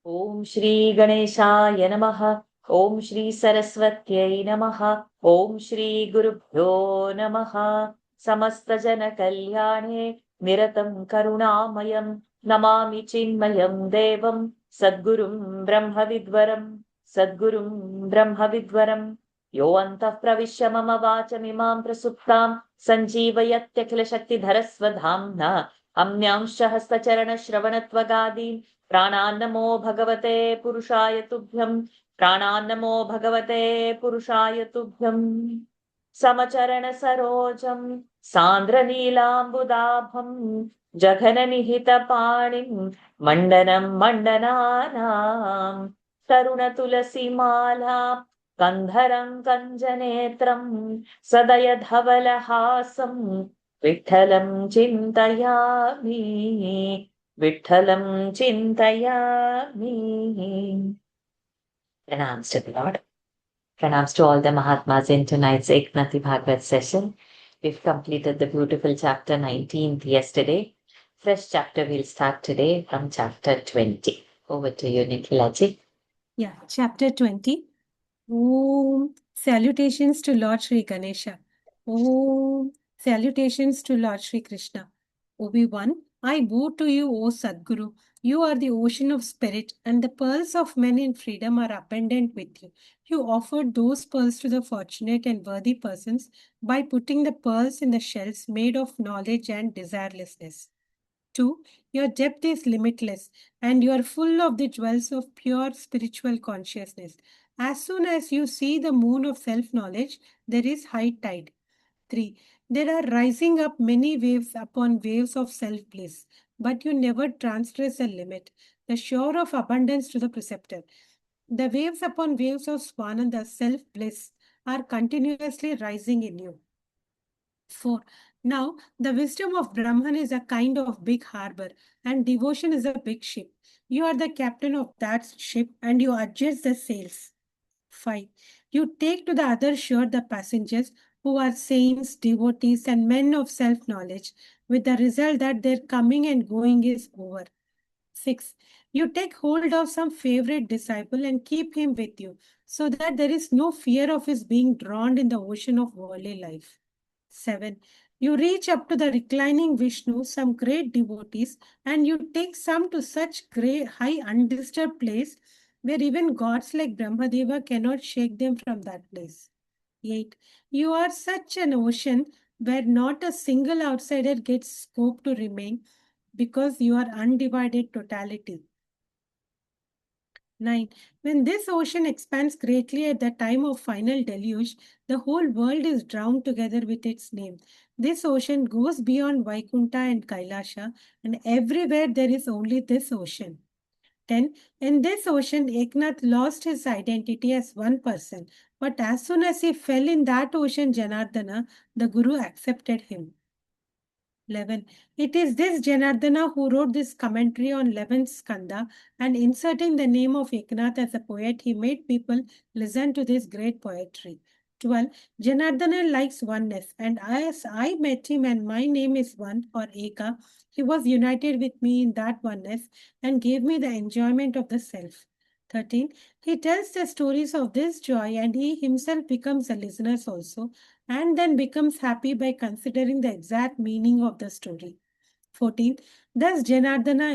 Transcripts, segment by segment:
Om Shri Ganeshaya Namaha. Om Shri Saraswatyai Namaha. Om Shri Gurubhyo Namaha. Samasta Jana Kalyane Niratam Karunamayam Namami Chinmayam Devam Sadgurum Brahmavidvaram Sadgurum Brahmavidvaram Yo antah pravishya mama vachamimam prasuptam sanjeevayatyakhila shakti dharasvadhamna amnyanshah hastacharana shravanatvagadin प्राणान्नमो भगवते पुरुषाय तुभ्यम् प्राणान्नमो भगवते पुरुषाय तुभ्यम् समचरण सरोजम् सान्द्रनीलाम्बुदाभम् जघननिहितपाणिम् मण्डनम् मण्डनानाम् तरुणतुलसीमाला कन्धरम् कञ्जनेत्रम् सदयधवलहासम् विठ्ठलम् चिन्तयामि Vitthalam Chintayami. Pranams to the Lord. Pranams to all the Mahatmas in tonight's Eknathi Bhagawat session. We've completed the beautiful chapter 19th yesterday. Fresh chapter we'll start today from chapter 20. Over to you, Nikhilaji. Yeah, chapter 20. Om. Salutations to Lord Sri Ganesha. Om. Salutations to Lord Sri Krishna. Obi-Wan, I bow to you, O Sadguru. You are the ocean of spirit, and the pearls of men in freedom are abundant with you. You offered those pearls to the fortunate and worthy persons by putting the pearls in the shells made of knowledge and desirelessness. 2. Your depth is limitless, and you are full of the jewels of pure spiritual consciousness. As soon as you see the moon of self knowledge, there is high tide. 3. There are rising up many waves upon waves of self bliss, but you never transgress a limit, the shore of abundance to the preceptor. The waves upon waves of Swananda self bliss are continuously rising in you. 4. Now, the wisdom of Brahman is a kind of big harbor, and devotion is a big ship. You are the captain of that ship, and you adjust the sails. 5. You take to the other shore the passengers who are saints, devotees, and men of self knowledge, with the result that their coming and going is over. 6. You take hold of some favorite disciple and keep him with you, so that there is no fear of his being drowned in the ocean of worldly life. 7. You reach up to the reclining Vishnu, some great devotees, and you take some to such great, high, undisturbed place where even gods like Brahmadeva cannot shake them from that place. 8. You are such an ocean where not a single outsider gets scope to remain because you are undivided totality. 9. When this ocean expands greatly at the time of final deluge, the whole world is drowned together with its name. This ocean goes beyond Vaikuntha and Kailasha, and everywhere there is only this ocean. 10. In this ocean, Eknath lost his identity as one person, but as soon as he fell in that ocean, Janardana, the Guru accepted him. 11. It is this Janardana who wrote this commentary on 11th Skanda, and inserting the name of Eknath as a poet, he made people listen to this great poetry. 12. Janardana likes oneness, and as I met him and my name is one or Eka, he was united with me in that oneness and gave me the enjoyment of the self. 13. He tells the stories of this joy and he himself becomes a listener also, and then becomes happy by considering the exact meaning of the story. 14. Thus Janardana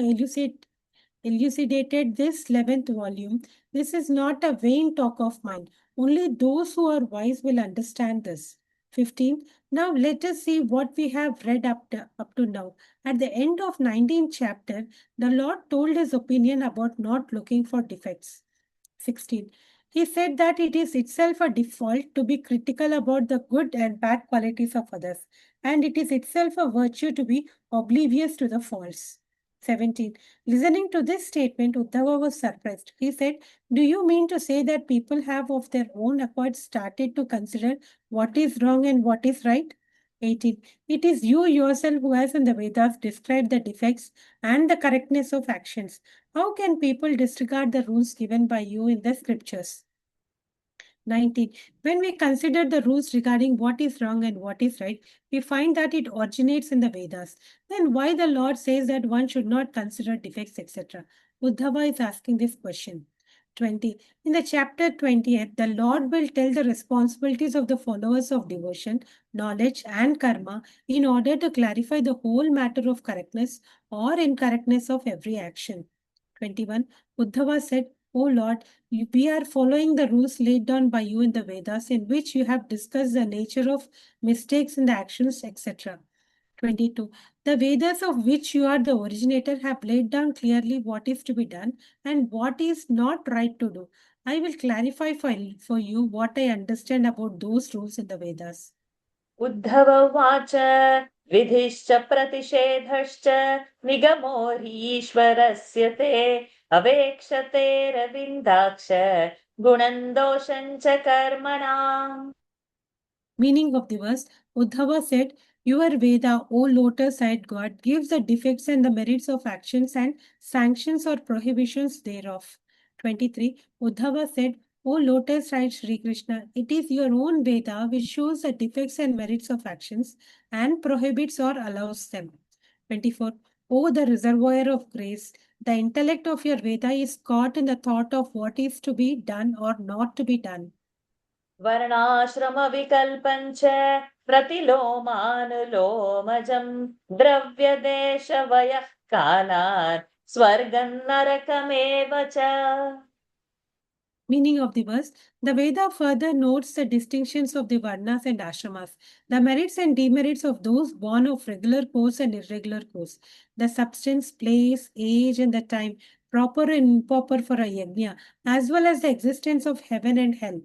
elucidated this 11th volume. This is not a vain talk of mine. Only those who are wise will understand this. 15. Now let us see what we have read up to now. At the end of 19th chapter, the Lord told his opinion about not looking for defects. 16. He said that it is itself a default to be critical about the good and bad qualities of others, and it is itself a virtue to be oblivious to the faults. 17. Listening to this statement, Uddhava was surprised. He said, do you mean to say that people have of their own accord started to consider what is wrong and what is right? 18. It is you yourself who has in the Vedas described the defects and the correctness of actions. How can people disregard the rules given by you in the scriptures? 19. When we consider the rules regarding what is wrong and what is right, we find that it originates in the Vedas. Then why the Lord says that one should not consider defects, etc.? Uddhava is asking this question. 20. In the chapter 20th, the Lord will tell the responsibilities of the followers of devotion, knowledge, and karma in order to clarify the whole matter of correctness or incorrectness of every action. 21. Uddhava said, O Lord, we are following the rules laid down by you in the Vedas, in which you have discussed the nature of mistakes in the actions, etc. 22. The Vedas of which you are the originator have laid down clearly what is to be done and what is not right to do. I will clarify for you what I understand about those rules in the Vedas. Uddhav उवाच विधिश्च प्रतिषेधश्च निगमो ह्रीश्वरस्य ते अवेक्षतेरविन्दाक्ष गुणं दोषं च कर्मणाम्. Meaning of the verse, Uddhava said, Your Veda, O lotus-eyed God, gives the defects and the merits of actions and sanctions or prohibitions thereof. 23. Uddhava said, O lotus-eyed Sri Krishna, it is your own Veda which shows the defects and merits of actions and prohibits or allows them. 24. O the reservoir of grace, the intellect of your Veda is caught in the thought of what is to be done or not to be done. वर्णाश्रमविकल्पं च प्रतिलोमानुलोमजं द्रव्यदेशवयः कालात् स्वर्गं नरकमेव च. Meaning of the verse, the Veda further notes the distinctions of the Varnas and Ashramas, the merits and demerits of those born of regular course and irregular course, the substance, place, age, and the time proper and improper for a yajna, as well as the existence of heaven and hell.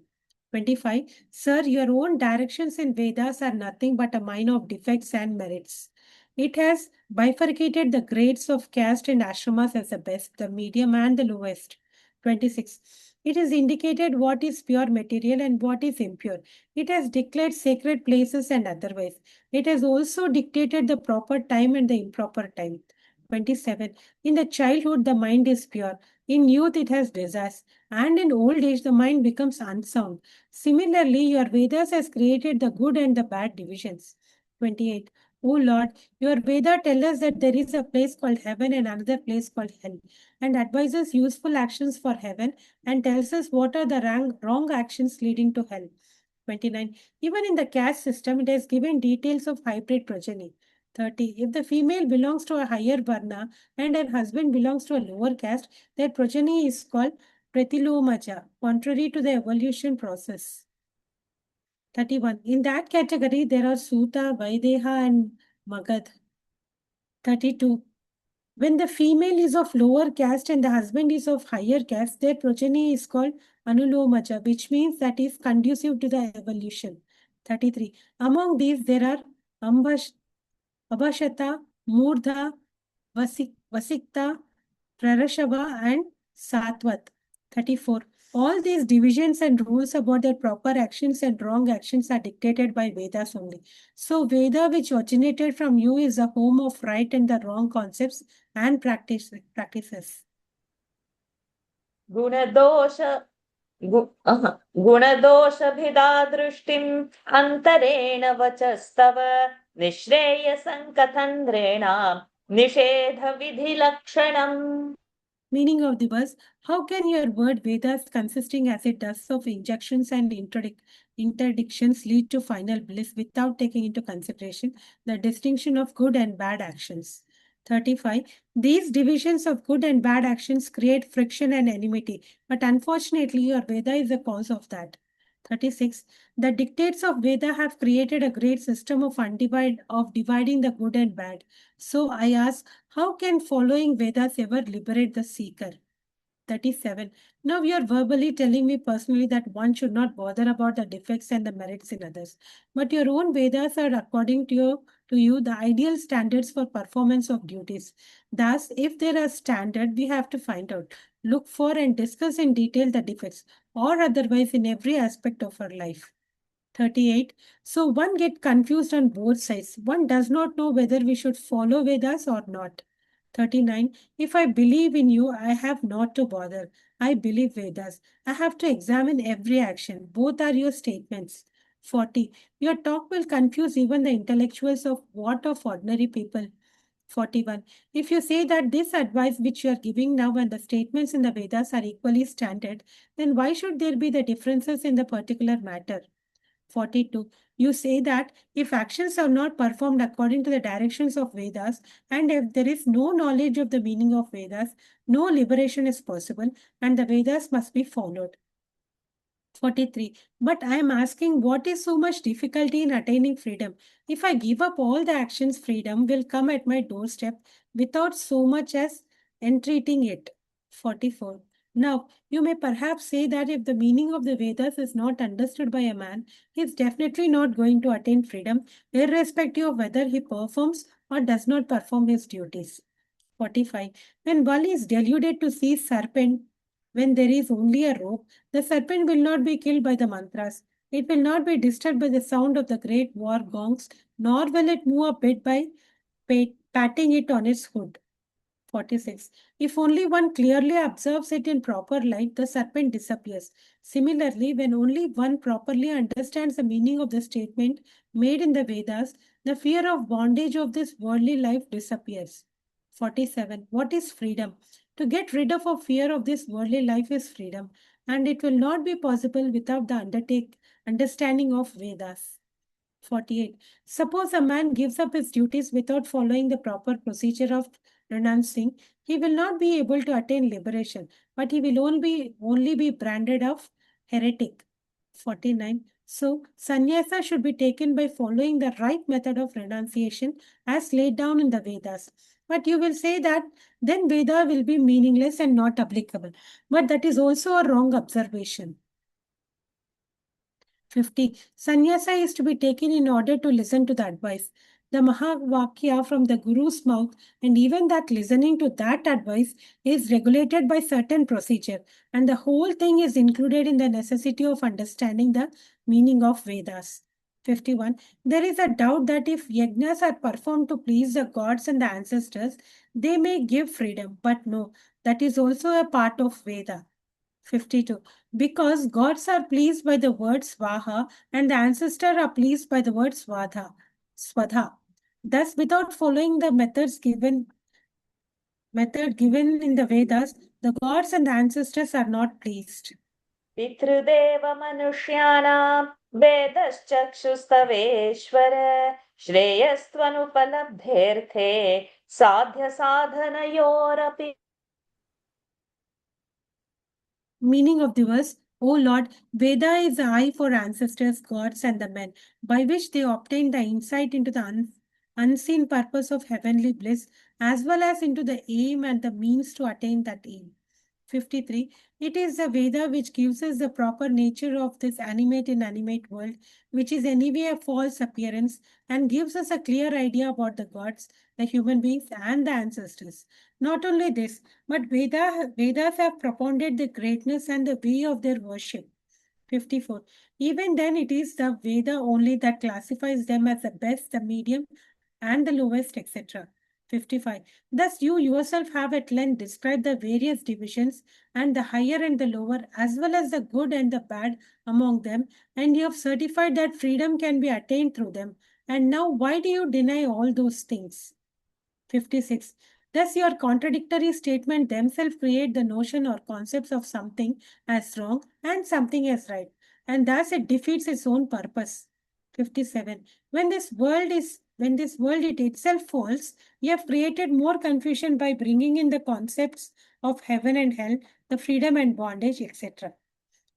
25. Sir, your own directions in Vedas are nothing but a mine of defects and merits. It has bifurcated the grades of caste and ashramas as the best, the medium, and the lowest. 26. It has indicated what is pure material and what is impure. It has declared sacred places and otherwise. It has also dictated the proper time and the improper time. 27. In the childhood, the mind is pure. In youth, it has desires. And in old age, the mind becomes unsound. Similarly, your Vedas has created the good and the bad divisions. 28. O Lord, your Veda tells us that there is a place called heaven and another place called hell, and advises useful actions for heaven and tells us what are the wrong actions leading to hell. 29. Even in the caste system, it has given details of hybrid progeny. 30. If the female belongs to a higher varna and her husband belongs to a lower caste, their progeny is called pratilomaja, contrary to the evolution process. 31. In that category, there are Suta, Vaideha, and Magad. 32. When the female is of lower caste and the husband is of higher caste, their progeny is called Anulomaja, which means that is conducive to the evolution. 33. Among these, there are Abhashata, Murdha, Vasikta, Prarashava, and Satvat. 34. All these divisions and rules about their proper actions and wrong actions are dictated by Vedas only. So, Veda, which originated from you, is a home of right and the wrong concepts and practices. गुणदोष गुणदोषभिदा दृष्टिम् अन्तरेण वचस्तव निःश्रेयसं कथन्द्रेणाम् निषेधविधिलक्षणम्. Meaning of the verse, how can your word Vedas, consisting as it does of injunctions and interdictions, lead to final bliss without taking into consideration the distinction of good and bad actions? 35. These divisions of good and bad actions create friction and enmity, but unfortunately, your Veda is the cause of that. 36. The dictates of Veda have created a great system of dividing the good and bad. So I ask, how can following Vedas ever liberate the seeker? 37. Now you are verbally telling me personally that one should not bother about the defects and the merits in others. But your own Vedas are, according to you, the ideal standards for performance of duties. Thus, if there are standards, we have to find out, look for and discuss in detail the defects or otherwise in every aspect of our life. 38. So one get confused on both sides. One does not know whether we should follow Vedas or not. 39. If I believe in you, I have not to bother. I believe Vedas. I have to examine every action. Both are your statements. 40. Your talk will confuse even the intellectuals of what of ordinary people. 41. If you say that this advice which you are giving now and the statements in the Vedas are equally standard, then why should there be the differences in the particular matter? 42. You say that if actions are not performed according to the directions of Vedas, and if there is no knowledge of the meaning of Vedas, no liberation is possible, and the Vedas must be followed. 43. But I am asking, what is so much difficulty in attaining freedom? If I give up all the actions, freedom will come at my doorstep without so much as entreating it. 44. Now, you may perhaps say that if the meaning of the Vedas is not understood by a man, he is definitely not going to attain freedom, irrespective of whether he performs or does not perform his duties. 45. When one is deluded to see serpent when there is only a rope, the serpent will not be killed by the mantras. It will not be disturbed by the sound of the great war gongs, nor will it move a bit by patting it on its hood. 46. If only one clearly observes it in proper light, the serpent disappears. Similarly, when only one properly understands the meaning of the statement made in the Vedas, the fear of bondage of this worldly life disappears. 47. What is freedom? To get rid of a fear of this worldly life is freedom, and it will not be possible without the understanding of Vedas. 48. Suppose a man gives up his duties without following the proper procedure of renouncing, he will not be able to attain liberation, but he will only be branded of heretic. 49. So, sannyasa should be taken by following the right method of renunciation as laid down in the Vedas. But you will say that then Veda will be meaningless and not applicable. But that is also a wrong observation. 50. Sannyasa is to be taken in order to listen to the advice. The Mahavakya from the Guru's mouth, and even that listening to that advice is regulated by certain procedure, and the whole thing is included in the necessity of understanding the meaning of Vedas. 51. There is a doubt that if yajnas are performed to please the gods and the ancestors, they may give freedom, but no, that is also a part of Veda. 52. Because gods are pleased by the word swaha and the ancestors are pleased by the word swadha. Thus, without following the method given in the Vedas, the gods and the ancestors are not pleased. पितृदेव मनुष्याणां वेदश्चक्षुस्तवेश्वर श्रेयस्त्वनुपलब्धेऽर्थे साध्यसाधनयोरपि. Meaning of the verse, O Lord, Veda is the eye for ancestors, gods, and the men, by which they obtain the insight into the unseen purpose of heavenly bliss, as well as into the aim and the means to attain that aim. 53. It is the Veda which gives us the proper nature of this animate inanimate world, which is anyway a false appearance, and gives us a clear idea about the gods, the human beings, and the ancestors. Not only this, but Vedas have propounded the greatness and the way of their worship. 54. Even then, it is the Veda only that classifies them as the best, the medium, and the lowest, etc. 55. Thus, you yourself have at length described the various divisions and the higher and the lower, as well as the good and the bad among them, and you have certified that freedom can be attained through them. And now, why do you deny all those things? 56. Thus, your contradictory statement themselves create the notion or concepts of something as wrong and something as right, and thus it defeats its own purpose. 57. When this world it itself falls, you have created more confusion by bringing in the concepts of heaven and hell, the freedom and bondage, etc.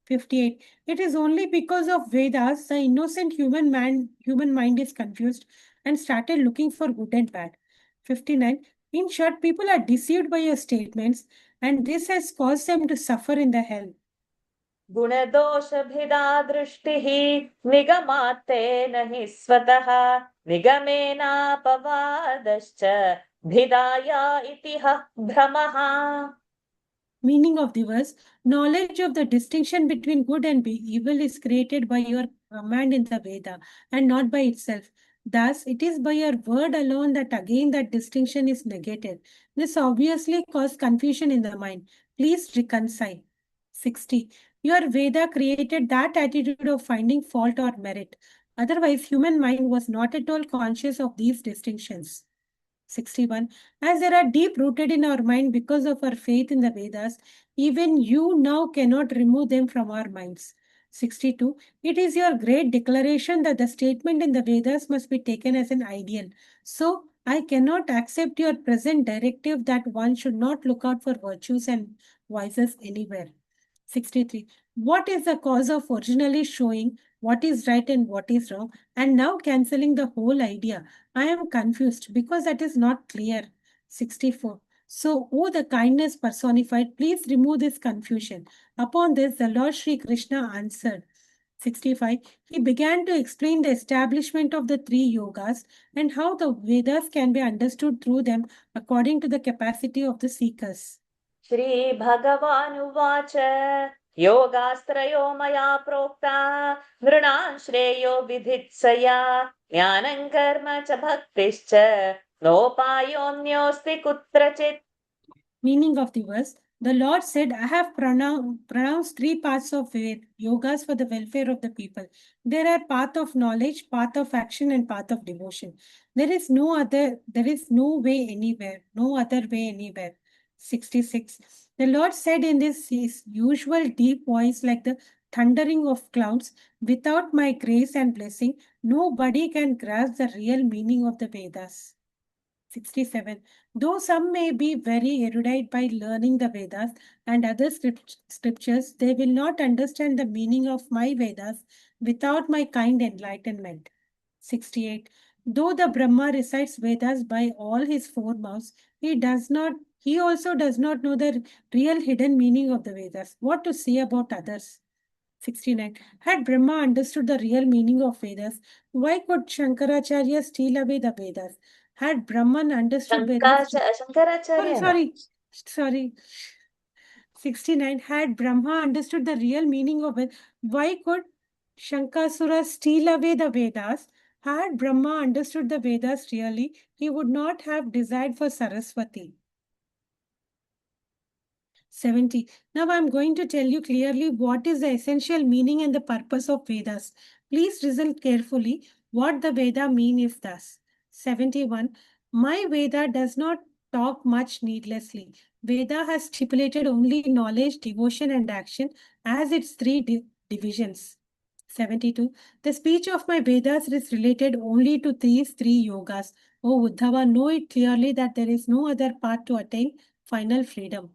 58. It is only because of Vedas the innocent human mind is confused and started looking for good and bad. 59. In short, people are deceived by your statements, and this has caused them to suffer in the hell. गुणदोषभिदा दृष्टिः निगमात्तेन हि स्वतः निगमेनापवादश्च भिदाया इतिह भ्रमः. Meaning of the verse, knowledge of the distinction between good and evil is created by your command in the Veda and not by itself. Thus, it is by your word alone that again that distinction is negated. This obviously caused confusion in the mind. Please reconcile. 60. Your Veda created that attitude of finding fault or merit. Otherwise, human mind was not at all conscious of these distinctions. 61. As they are deep rooted in our mind because of our faith in the Vedas, even you now cannot remove them from our minds. 62. It is your great declaration that the statement in the Vedas must be taken as an ideal. So, I cannot accept your present directive that one should not look out for virtues and vices anywhere. 63. What is the cause of originally showing what is right and what is wrong and now cancelling the whole idea? I am confused because that is not clear. 64. So, oh, the kindness personified, please remove this confusion. Upon this, the Lord Sri Krishna answered. 65. He began to explain the establishment of the three yogas and how the Vedas can be understood through them according to the capacity of the seekers. श्रीभगवानुवाच योगास्त्रयो मया प्रोक्ता नृणां श्रेयो विधित्सया ज्ञानं कर्म च भक्तिश्च नोपायोऽन्योऽस्ति कुत्रचित्. Meaning of the verse, the Lord said, I have pronounced three paths of yogas for the welfare of the people. There are path of knowledge, path of action, and path of devotion. There is no way anywhere, no other way anywhere. 66. The Lord said in this his usual deep voice, like the thundering of clouds, without my grace and blessing, nobody can grasp the real meaning of the Vedas. 67. Though some may be very erudite by learning the Vedas and other scriptures, they will not understand the meaning of my Vedas without my kind enlightenment. 68. Though the Brahma recites Vedas by all his four mouths, he also does not know the real hidden meaning of the Vedas. What to say about others? 69. Had Brahma understood the real meaning of Vedas, why could Shankaracharya steal away the Vedas? Had Brahman understood Vedas, sorry, Shankaracharya sorry, sorry. 69. Had Brahma understood the real meaning of it, why could Shankasura steal away the Vedas? Had Brahma understood the Vedas really, he would not have desired for Saraswati. 70. Now I am going to tell you clearly what is the essential meaning and the purpose of Vedas. Please listen carefully what the Veda mean is thus. 71. My Veda does not talk much needlessly. Veda has stipulated only knowledge, devotion and action as its three divisions. 72. The speech of my Vedas is related only to these three yogas. O Uddhava, know it clearly that there is no other path to attain final freedom.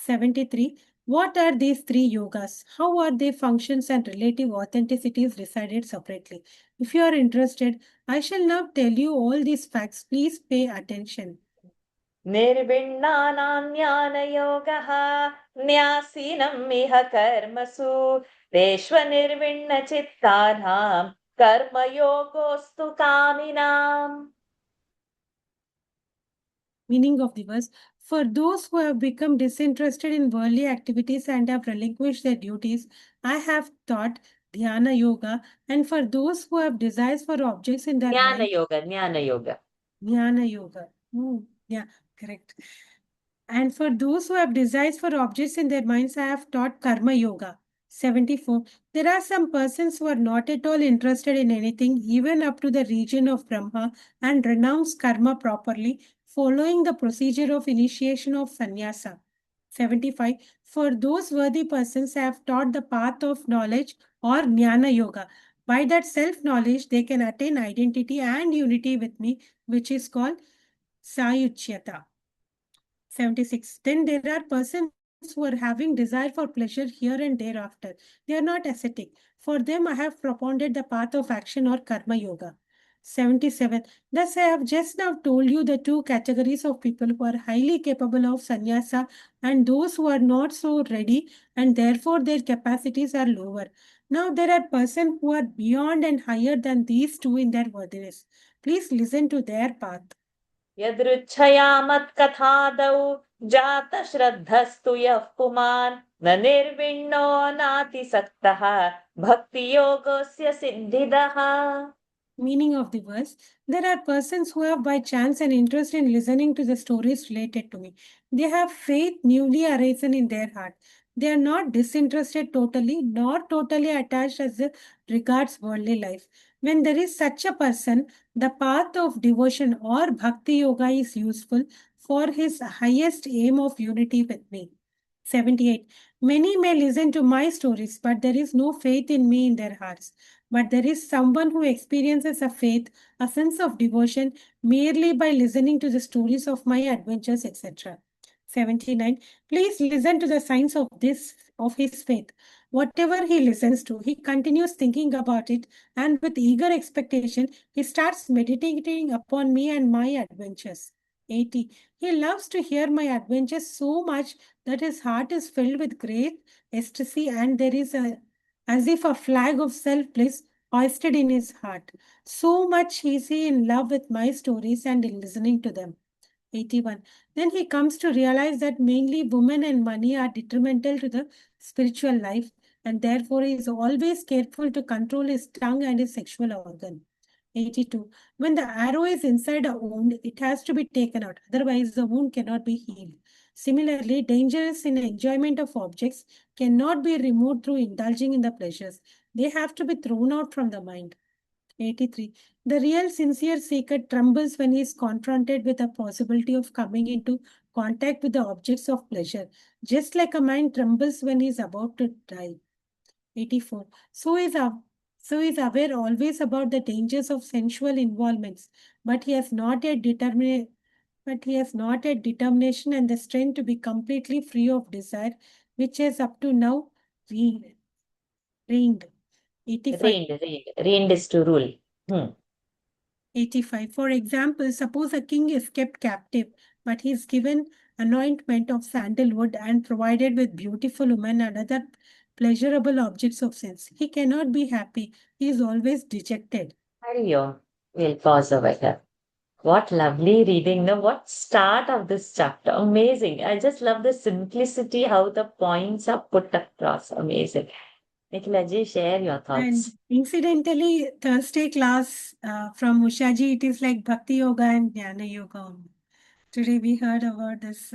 73. What are these three yogas? How are their functions and relative authenticities decided separately? If you are interested, I shall now tell you all these facts. Please pay attention. निर्विण्णानां ज्ञानयोगः न्यासीनम् इह कर्मसु तेष्वनिर्विण्णचित्तानां कर्मयोगोऽस्तु कामिनाम्. Meaning of the verse, for those who have become disinterested in worldly activities and have relinquished their duties, I have taught Dhyana Yoga, and for those who have desires for objects in their mind, ज्ञानयोग Jnana Yoga. Yeah, correct. And for those who have desires for objects in their minds, I have taught Karma Yoga. 74. There are some persons who are not at all interested in anything, even up to the region of Brahma, and renounce karma properly, following the procedure of initiation of sannyasa. 75. For those worthy persons, I have taught the path of knowledge or Jnana Yoga. By that self-knowledge, they can attain identity and unity with me, which is called Sayuchyata. 76. Then there are persons who are having desire for pleasure here and thereafter. They are not ascetic. For them, I have propounded the path of action or karma yoga. 77. Thus, I have just now told you the two categories of people who are highly capable of sannyasa and those who are not so ready and therefore their capacities are lower. Now, there are persons who are beyond and higher than these two in their worthiness. Please listen to their path. यदृच्छया मत्कथादौ जातश्रद्धस्तु यः पुमान् न निर्विण्णो नातिसक्तः भक्तियोगस्य सिद्धिदः. Meaning of the verse, there are persons who have by chance an interest in listening to the stories related to me. They have faith newly arisen in their heart. They are not disinterested totally, nor totally attached as regards worldly life. When there is such a person, the path of devotion or bhakti yoga is useful for his highest aim of unity with me. 78. Many may listen to my stories, but there is no faith in me in their hearts. But there is someone who experiences a faith, a sense of devotion, merely by listening to the stories of my adventures, etc. 79. Please listen to the signs of his faith. Whatever he listens to, he continues thinking about it, and with eager expectation, he starts meditating upon me and my adventures. 80. He loves to hear my adventures so much that his heart is filled with great ecstasy, and there is a as if a flag of self-bliss hoisted in his heart. So much is he in love with my stories and in listening to them. 81. Then he comes to realize that mainly women and money are detrimental to the spiritual life, and therefore he is always careful to control his tongue and his sexual organ. 82. When the arrow is inside a wound, it has to be taken out, otherwise, the wound cannot be healed. Similarly, dangers in enjoyment of objects cannot be removed through indulging in the pleasures, they have to be thrown out from the mind. 83. The real sincere seeker trembles when he is confronted with the possibility of coming into contact with the objects of pleasure, just like a man trembles when he is about to die. 84. So is aware always about the dangers of sensual involvements, but he has not yet determined but he has not yet determination and the strength to be completely free of desire, which has up to now reigned. reigned. 85. Reigned is to rule. Hmm. 85. For example, suppose a king is kept captive, but he is given anointment of sandalwood and provided with beautiful women and other pleasurable objects of sense. He cannot be happy. He is always dejected. Hariyo. We'll pause over here. What lovely reading. Now, what start of this chapter? Amazing. I just love the simplicity, how the points are put across. Amazing. Nikhilaji, share your And thoughts. incidentally, Thursday class from Ushaji, it is like Bhakti Yoga and Jnana Yoga only. Today we heard about this,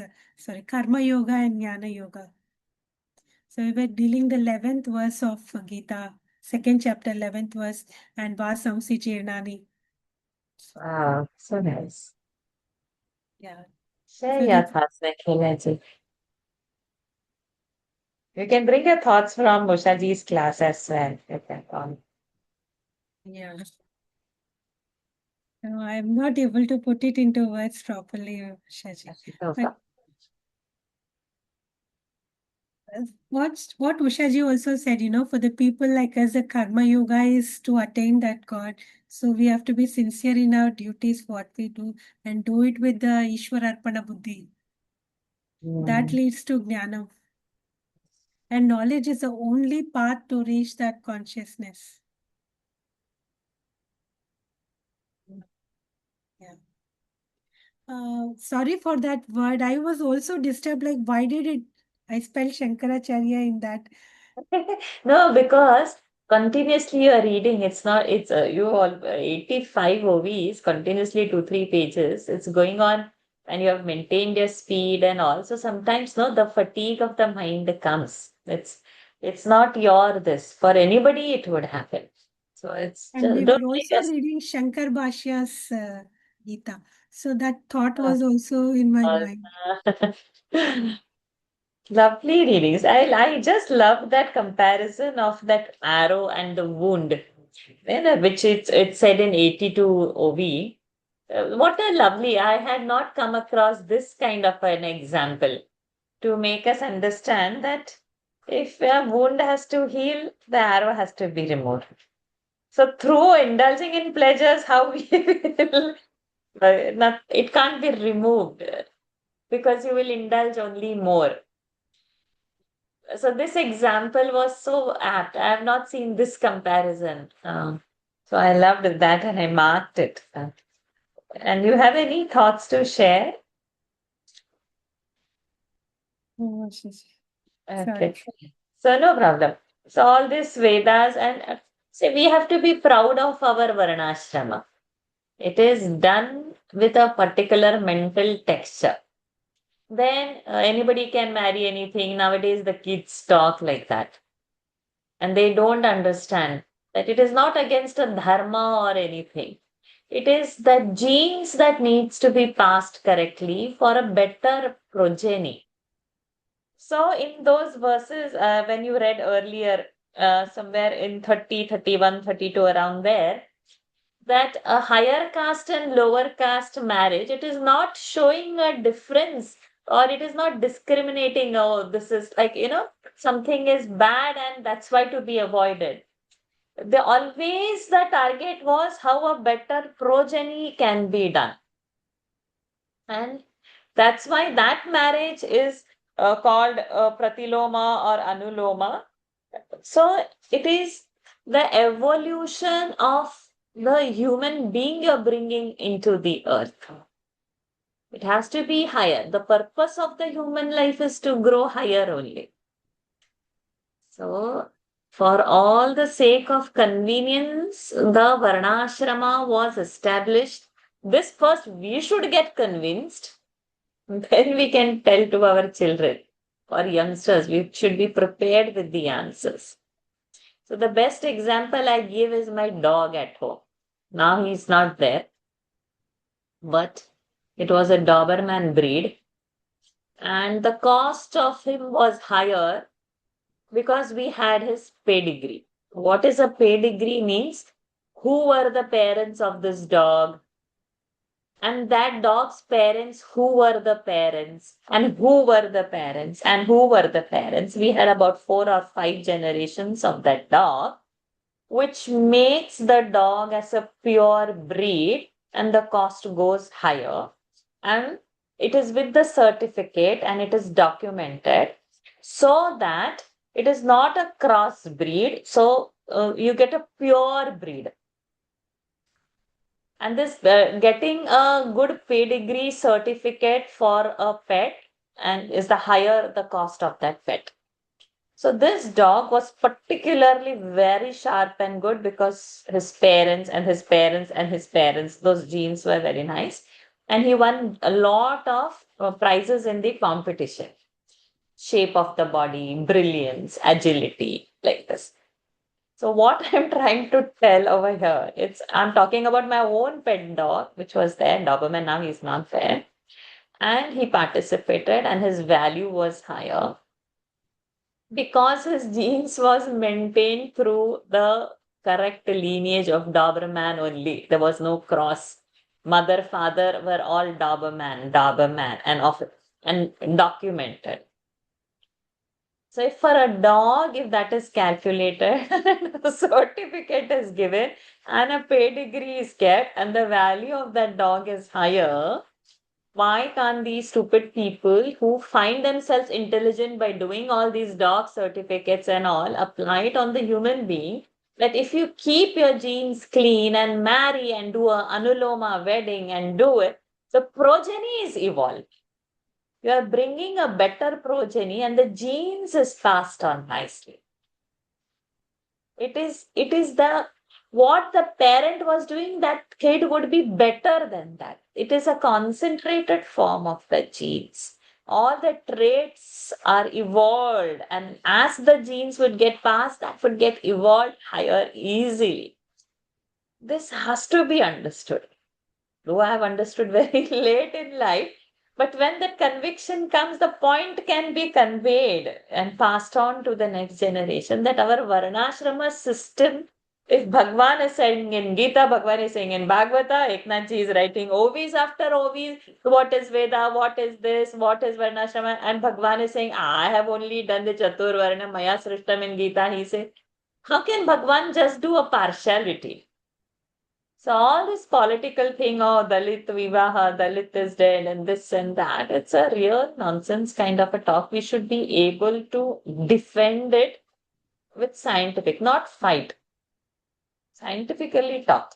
Karma Yoga and Jnana Yoga. So we were dealing the 11th verse of Gita, second chapter, 11th verse, and Vasamsi Chirnani. Wow, so nice. Yeah. Share So your that's, thoughts, Nikhilaji. You can bring your thoughts from Mushaji's class as well. You can call. yeah. No, I'm not able to put it into words properly, Shaji. No But problem. what Ushaji also said, for the people like us, the karma yoga is to attain that God. So we have to be sincere in our duties, what we do, and do it with the Ishwar Arpana Buddhi. That Mm. leads to Jnana. And knowledge is the only path to reach that consciousness. Yeah. Sorry for that word. I was also disturbed. Like, why did I spelled Shankaracharya in that? No, because continuously you are reading. It's not, it's you all 85 OVs, continuously 2, 3 pages. It's going on and you have maintained your speed and all. So sometimes, no, the fatigue of the mind comes. It's not your this. For anybody, it would happen. So it's And just, we don't were make also us. reading Shankar Bhashya's Gita. So that thought was also in my mind. Lovely readings. I just love that comparison of that arrow and the wound, which it's said in 82 OV. What a lovely, I had not come across this kind of an example to make us understand that if a wound has to heal, the arrow has to be removed. So through indulging in pleasures, how we will, not, it can't be removed because you will indulge only more. So this example was so apt. I have not seen this comparison. So I loved that and I marked it. And you have any thoughts to share? Oh, Shashi. Okay. Sorry. So no problem. So all this Vedas and say we have to be proud of our Varnashrama. It is done with a particular mental texture. Then anybody can marry anything. Nowadays the kids talk like that and they don't understand. That it is not against a dharma or anything. It is the genes that needs to be passed correctly for a better progeny. So in those verses, when you read earlier, somewhere in 30, 31, 32, around there, that a higher caste and lower caste marriage, it is not showing a difference or it is not discriminating. Oh, this is like, something is bad and that's why to be avoided. The target was how a better progeny can be done. And that's why that marriage is called pratiloma or anuloma. So it is the evolution of the human being you're bringing into the earth. It has to be higher. The purpose of the human life is to grow higher only. So, for all the sake of convenience, the Varnashrama was established. This first we should get convinced, then we can tell to our children or youngsters. We should be prepared with the answers. So the best example I give is my dog at home. Now he's not there, but it was a Doberman breed, and the cost of him was higher because we had his pedigree. What is a pedigree means? Who were the parents of this dog? And that dog's parents, who were the parents? And who were the parents? And who were the parents? We had about 4 or 5 generations of that dog, which makes the dog as a pure breed and the cost goes higher. And it is with the certificate and it is documented so that it is not a cross breed. So you get a pure breed. And this getting a good pedigree certificate for a pet and is the higher the cost of that pet. So this dog was particularly very sharp and good because his parents and his parents and his parents, those genes were very nice. And he won a lot of prizes in the competition. Shape of the body, brilliance, agility, like this. So what I'm trying to tell over here, I'm talking about my own pet dog, which was there, Doberman, now he's not there. And he participated and his value was higher because his genes was maintained through the correct lineage of Doberman only. There was no cross. Mother, father were all Doberman, and documented. So if for a dog, if that is calculated, the certificate is given and a pedigree is kept and the value of that dog is higher, why can't these stupid people who find themselves intelligent by doing all these dog certificates and all apply it on the human being? That if you keep your genes clean and marry and do a anuloma wedding and do it, the progeny is evolved. You are bringing a better progeny and the genes is passed on nicely. It is the what the parent was doing, that kid would be better than that. It is a concentrated form of the genes. All the traits are evolved, and as the genes would get passed, that would get evolved higher easily. This has to be understood. Though I have understood very late in life, but when that conviction comes, the point can be conveyed and passed on to the next generation that our Varnashrama system, if Bhagwan is saying in Gita, Bhagwan is saying in Bhagavata, Eknathi is writing Ovis after Ovis, what is Veda, what is this, what is Varnashrama, and Bhagwan is saying, I have only done the Chatur Varna Maya Srishtam in Gita, he says, how can Bhagwan just do a partiality? So all this political thing, oh, Dalit Vivaha, Dalit is dead, and this and that, it's a real nonsense kind of a talk. We should be able to defend it with scientific, not fight. Scientifically talk.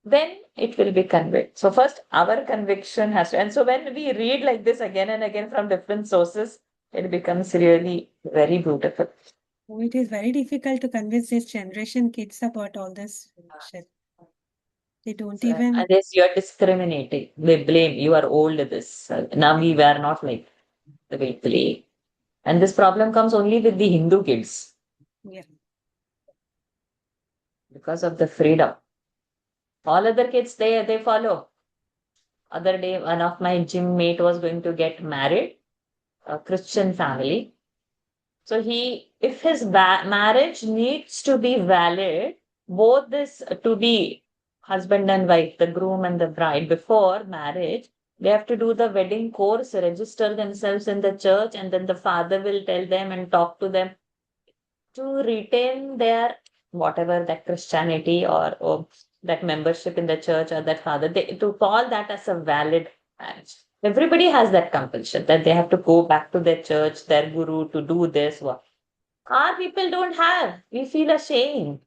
Then it will be conveyed. So first, our conviction has to, and so when we read like this again and again from different sources, it becomes really very beautiful. Oh, it is very difficult to convince this generation kids about all this shit. They don't So, even. unless you are discriminating, they blame you are old. This now we were not like the way play. And this problem comes only with the Hindu kids. Yeah. because of the freedom. All other kids, they follow. Other day, one of my gym mate was going to get married, a Christian family. So if his marriage needs to be valid, both this to be husband and wife, the groom and the bride, before marriage, they have to do the wedding course, register themselves in the church, and then the father will tell them and talk to them to retain their whatever that Christianity or that membership in the church or that father, to call that as a valid marriage. Everybody has that compulsion that they have to go back to their church, their guru to do this work. Our people don't have. We feel ashamed.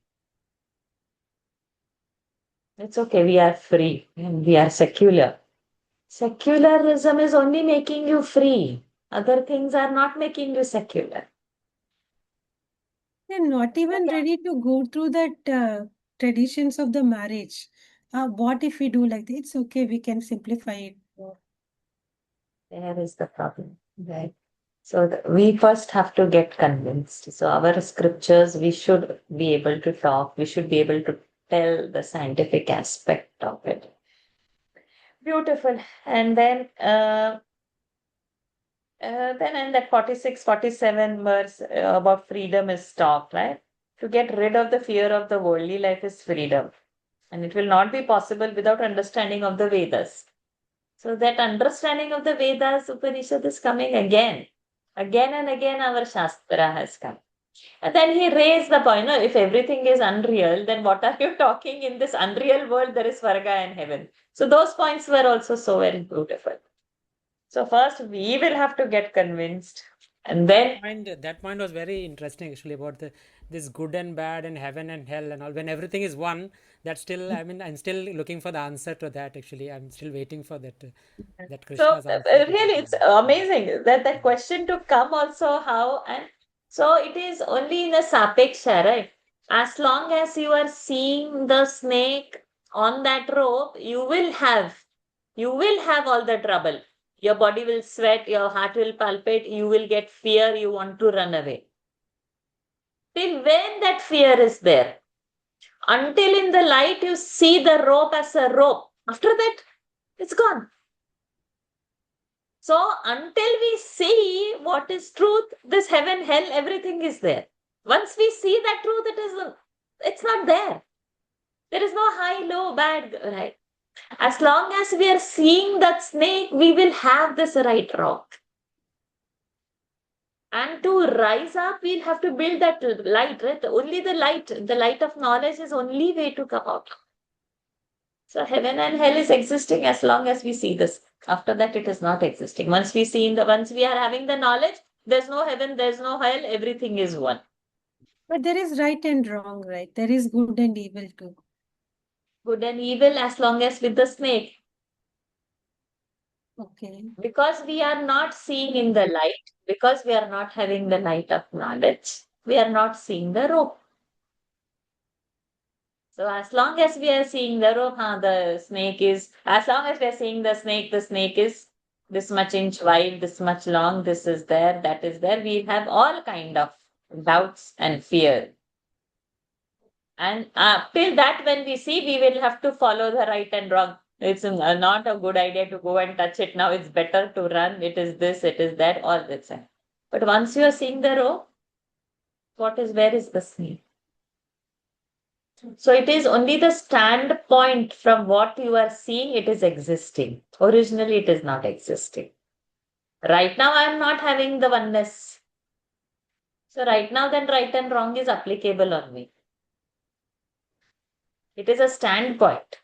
It's okay. We are free and we are secular. Secularism is only making you free. Other things are not making you secular. They're not even ready to go through that traditions of the marriage. What if we do like that? It's okay, we can simplify it. There is the problem, right? So we first have to get convinced. So our scriptures, we should be able to talk. We should be able to tell the scientific aspect of it. Beautiful. And then in that 46, 47 verse about freedom is talked, right? To get rid of the fear of the worldly life is freedom. And it will not be possible without understanding of the Vedas. So that understanding of the Vedas, Upanishad is coming again. Again and again our Shastra has come. And then he raised the point, no, if everything is unreal, then what are you talking? In this unreal world, there is Svarga and heaven. So those points were also so very beautiful. So first we will have to get convinced. And then That point was very interesting actually about this good and bad and heaven and hell and all. When everything is one, that's still, I mean, I'm still looking for the answer to that actually. I'm still waiting for that so Krishna's answer to really that. it's amazing that question to come also how, and so it is only in a sapeksha, right? As long as you are seeing the snake on that rope, you will have all the trouble. Your body will sweat, your heart will palpate, you will get fear, you want to run away. Till when that fear is there? Until in the light you see the rope as a rope. After that, it's gone. So until we see what is truth, this heaven, hell, everything is there. Once we see that truth, it's not there. There is no high, low, bad, right? As long as we are seeing that snake, we will have this right rock. And to rise up, we'll have to build that light, right? Only the light of knowledge is only way to come out. So heaven and hell is existing as long as we see this. After that, it is not existing. Once we are having the knowledge, there's no heaven, there's no hell, everything is one. But there is right and wrong, right? There is good and evil too. Good and evil as long as with the snake. Okay. Because we are not seeing in the light, because we are not having the light of knowledge, we are not seeing the rope. So as long as we are seeing the rope, as long as we are seeing the snake is this much inch wide, this much long, this is there, that is there. We have all kind of doubts and fear. And till that, when we see, we will have to follow the right and wrong. It's not a good idea to go and touch it now. It's better to run. It is this, it is that, all this. But once you are seeing the rope, where is the snake? So it is only the standpoint from what you are seeing, it is existing. Originally, it is not existing. Right now, I am not having the oneness. So right now, then right and wrong is applicable on me. It is a standpoint.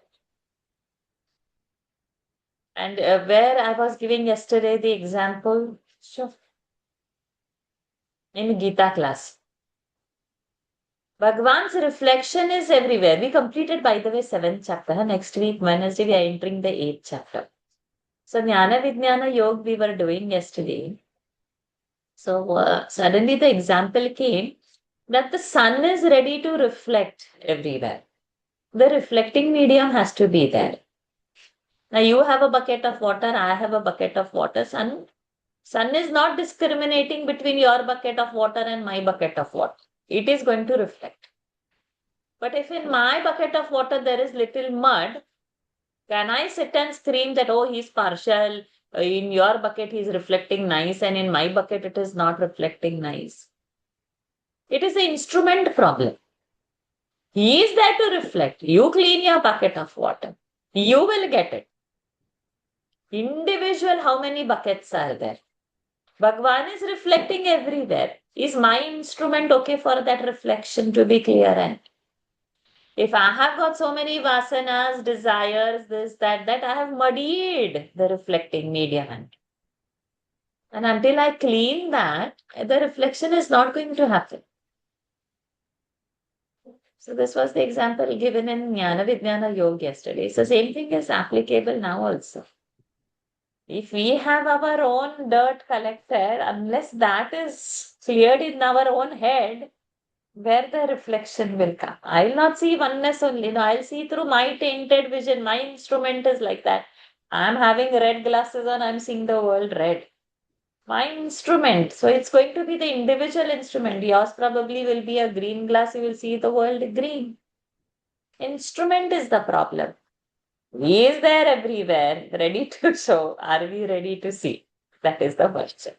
And where I was giving yesterday the example, sure, in Gita class. Bhagwan's reflection is everywhere. We completed, by the way, 7th chapter. Next week, Wednesday, we are entering the 8th chapter. So Jnana Vijnana Yoga we were doing yesterday. So suddenly the example came that the sun is ready to reflect everywhere. The reflecting medium has to be there. Now you have a bucket of water, I have a bucket of water. Sun is not discriminating between your bucket of water and my bucket of water. It is going to reflect. But if in my bucket of water there is little mud, can I sit and scream that, oh, he's partial, in your bucket he's reflecting nice, and in my bucket it is not reflecting nice? It is the instrument problem. He is there to reflect. You clean your bucket of water. You will get it. Individual, how many buckets are there? Bhagwan is reflecting everywhere. Is my instrument okay for that reflection to be clear? And if I have got so many vasanas, desires, this, that, I have muddied the reflecting medium. And until I clean that, the reflection is not going to happen. So this was the example given in Jnana Vijnana Yoga yesterday. So same thing is applicable now also. If we have our own dirt collector, unless that is cleared in our own head, where the reflection will come? I'll not see oneness only. No, I'll see through my tainted vision. My instrument is like that. I'm having red glasses on, I'm seeing the world red. My instrument. So it's going to be the individual instrument. Yours probably will be a green glass, you will see the world green. Instrument is the problem. He is there everywhere, ready to show. Are we ready to see? That is the question.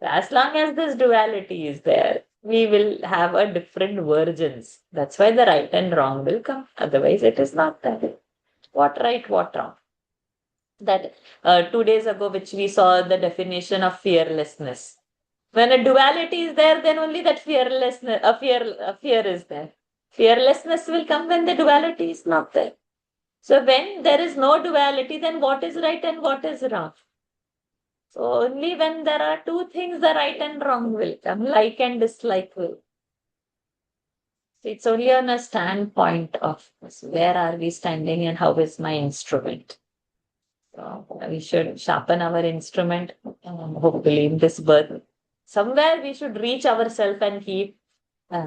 As long as this duality is there, we will have a different versions. That's why the right and wrong will come. Otherwise, it is not there. What right, what wrong? That 2 days ago, which we saw the definition of fearlessness. When a duality is there, then only that fearlessness, a fear is there. Fearlessness will come when the duality is not there. So when there is no duality, then what is right and what is wrong? So only when there are two things, the right and wrong will come, like and dislike will. So it's only on a standpoint of where are we standing and how is my instrument. So we should sharpen our instrument, hopefully in this birth. Somewhere we should reach ourselves and keep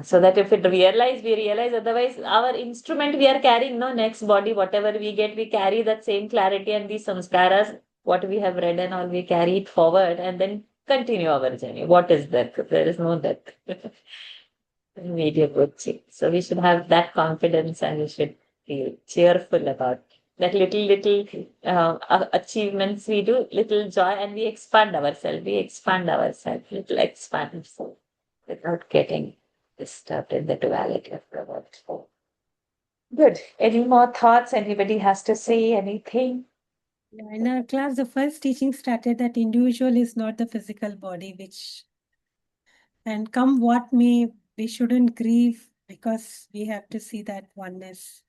so that if we realize, otherwise our instrument we are carrying, no, next body, whatever we get, we carry that same clarity and these samskaras, what we have read and all, we carry it forward and then continue our journey. What is death? There is no death. Media good thing. So we should have that confidence and we should feel cheerful about that little achievements we do, little joy, and we expand ourselves, little expand without getting disturbed in the duality of the world. Good. Any more thoughts? Anybody has to say anything? Yeah, in our class, the first teaching started that individual is not the physical body, and come what may, we shouldn't grieve because we have to see that oneness.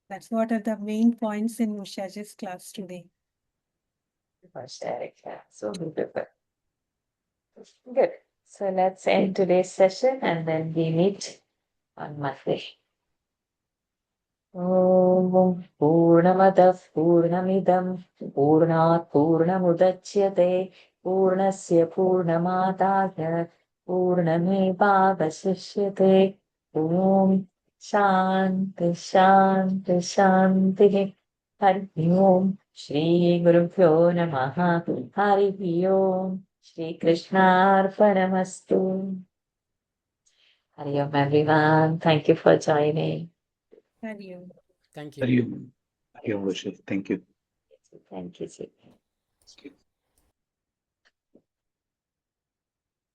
That's what are the main points in Mushaji's class today. So beautiful. Good. So let's end today's session and then we meet on Monday. Om Purnamadah Purnamidam Purnat Purnamudachyate Purnasya Purnamadaya Purnamevavasishyate. Om Shanti Shanti Shanti. Hari Om Shri Gurubhyo Namaha. Hari Om Shri Krishnarpanamastu. Hari Om everyone. Thank you for joining. Hari Om. Thank you. Hari Om. Hari Om, Worship. Thank you. Thank you. Thank you.